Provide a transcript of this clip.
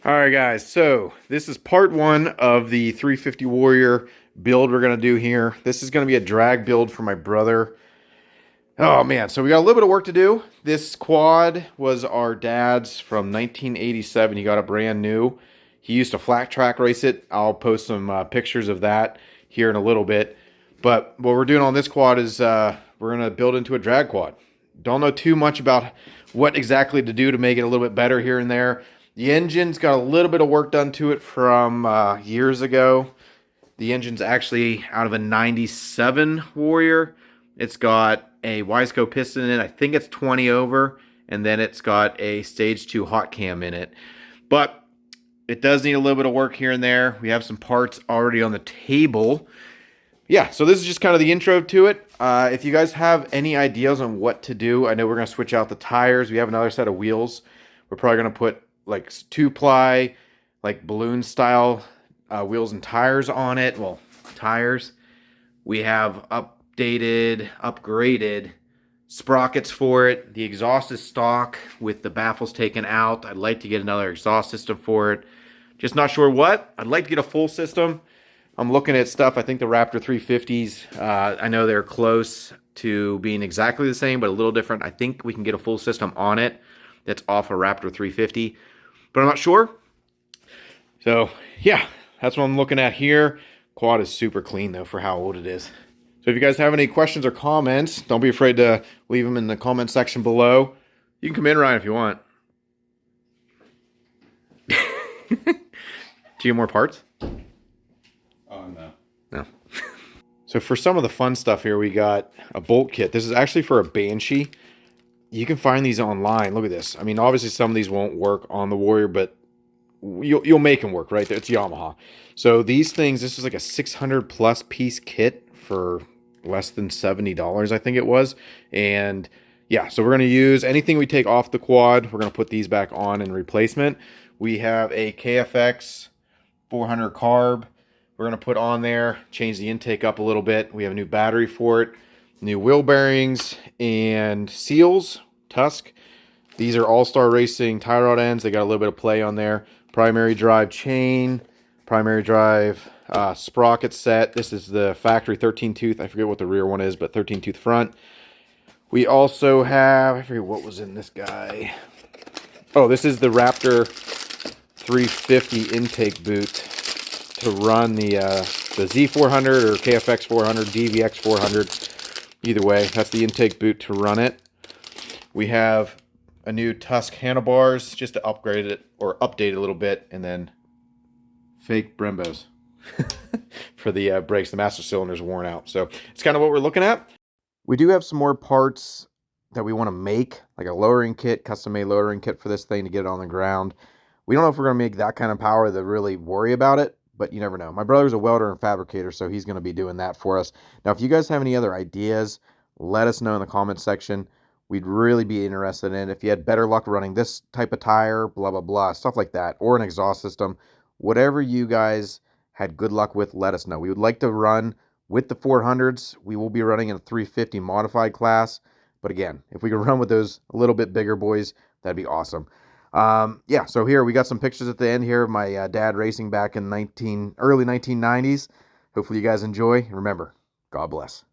All right, guys. So this is part one of the 350 Warrior build we're going to do here. This is going to be a drag build for my brother. Oh, man. So we got a little bit of work to do. This quad was our dad's from 1987. He got it brand new. He used to flat track race it. I'll post some pictures of that here in a little bit. But what we're doing on this quad is we're going to build into a drag quad. Don't know too much about what exactly to do to make it a little bit better here and there. The engine's got a little bit of work done to it from years ago. The engine's actually out of a 97 Warrior. It's got a Wiseco piston in it. I think it's 20 over. And then it's got a stage 2 hot cam in it. But it does need a little bit of work here and there. We have some parts already on the table. Yeah, so this is just kind of the intro to it. If you guys have any ideas on what to do, I know we're going to switch out the tires. We have another set of wheels. We're probably going to put like 2-ply, like balloon style wheels and tires on it. Well, tires. We have upgraded sprockets for it. The exhaust is stock with the baffles taken out. I'd like to get another exhaust system for it. Just not sure what. I'd like to get a full system. I'm looking at stuff. I think the Raptor 350s, I know they're close to being exactly the same, but a little different. I think we can get a full system on it that's off a Raptor 350. But I'm not sure. So yeah, that's what I'm looking at here. Quad is super clean though for how old it is. So if you guys have any questions or comments, don't be afraid to leave them in the comment section below. You can come in, Ryan, if you want. Do you have more parts? Oh, no. No. So for some of the fun stuff here, we got a bolt kit. This is actually for a Banshee. You can find these online. Look at this. I mean, obviously some of these won't work on the Warrior, but you'll make them work, right? It's Yamaha. So these things, this is like a 600 plus piece kit for less than $70, I think it was. And yeah, so we're going to use anything we take off the quad. We're going to put these back on in replacement. We have a KFX 400 carb. We're going to put on there, change the intake up a little bit. We have a new battery for it. New wheel bearings and seals, Tusk. These are All-Star Racing tie rod ends. They got a little bit of play on there. Primary drive chain, primary drive sprocket set. This is the factory 13 tooth. I forget what the rear one is, but 13 tooth front. We also have, I forget what was in this guy. Oh, this is the Raptor 350 intake boot to run the Z400 or KFX 400, DVX 400. Either way, that's the intake boot to run it. We have a new Tusk handlebars just to upgrade it or update it a little bit, and then fake Brembos for the brakes. The master cylinder's worn out. So it's kind of what we're looking at. We do have some more parts that we want to make, like a lowering kit, custom-made lowering kit for this thing to get it on the ground. We don't know if we're going to make that kind of power to really worry about it, but you never know. My brother's a welder and fabricator, so he's going to be doing that for us. Now, if you guys have any other ideas, let us know in the comment section. We'd really be interested in it. If you had better luck running this type of tire, blah, blah, blah, stuff like that, or an exhaust system, whatever you guys had good luck with, let us know. We would like to run with the 400s. We will be running in a 350 modified class. But again, if we could run with those a little bit bigger boys, that'd be awesome. Yeah, so here we got some pictures at the end here of my dad racing back in early 1990s. Hopefully you guys enjoy. Remember, God bless.